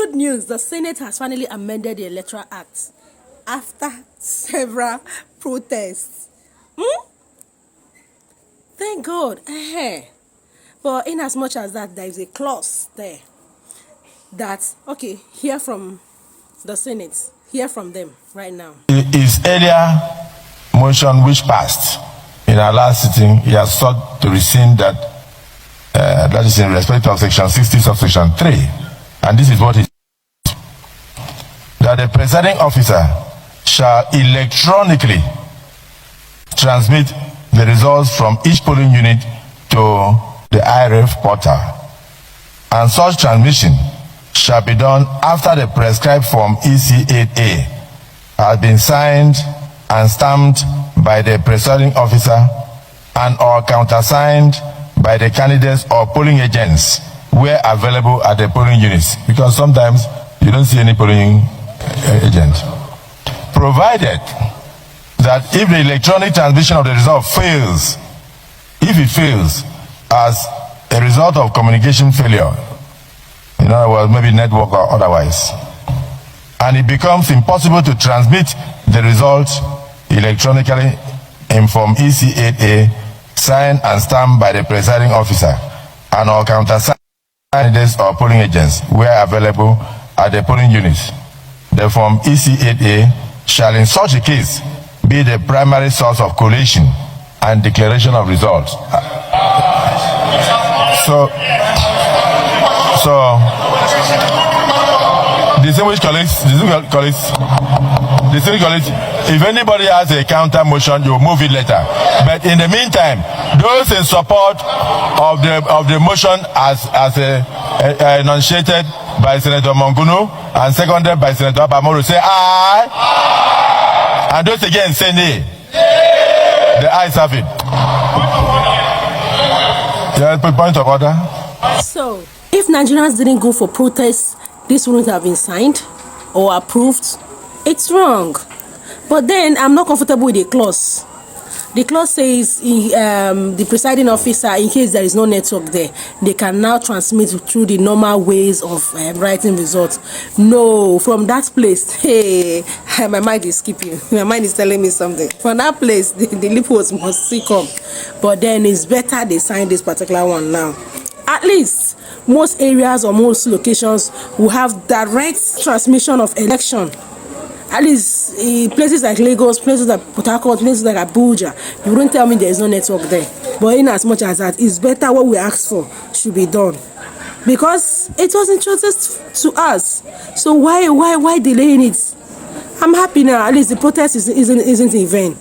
good news. The Senate has finally amended the Electoral Act after several protests. Thank God. But in as much as that, there is a clause there that, okay, hear from the Senate. Hear from them right now. His earlier motion which passed in our last sitting, he has sought to rescind that, that is in respect of section 60 subsection 3. And this is what it is. That the presiding officer shall electronically transmit the results from each polling unit to the IRF portal. And such transmission shall be done after the prescribed form EC8A has been signed and stamped by the presiding officer and or countersigned by the candidates or polling agents where available at the polling units, because sometimes you don't see any polling agent. Provided that if the electronic transmission of the result fails, if it fails as a result of communication failure, in other words, maybe network or otherwise, and it becomes impossible to transmit the result electronically in form EC8A, signed and stamped by the presiding officer and or countersigned candidates or polling agents where available at the polling units, the form EC8A shall in such a case be the primary source of collation and declaration of results. So distinguished colleagues, if anybody has a counter motion, you move it later. But in the meantime, those in support of the motion as enunciated by Senator Mongunu and seconded by Senator Abamoro, say aye. And those again say nay. The ayes have it. Point of order. So, if Nigerians didn't go for protests, this wouldn't have been signed or approved. It's wrong. But then I'm not comfortable with the clause. The clause says the presiding officer, in case there is no network there, they can now transmit through the normal ways of writing results. No, from that place, hey, my mind is skipping. My mind is telling me something. From that place, the loopholes must see come. But then it's better they sign this particular one now. At least most areas or most locations will have direct transmission of election. At least places like Lagos, places like Port Harcourt, places like Abuja, you wouldn't tell me there is no network there. But in as much as that, it's better what we asked for should be done, because it was introduced to us. So why delaying it? I'm happy now. At least the protest isn't in vain.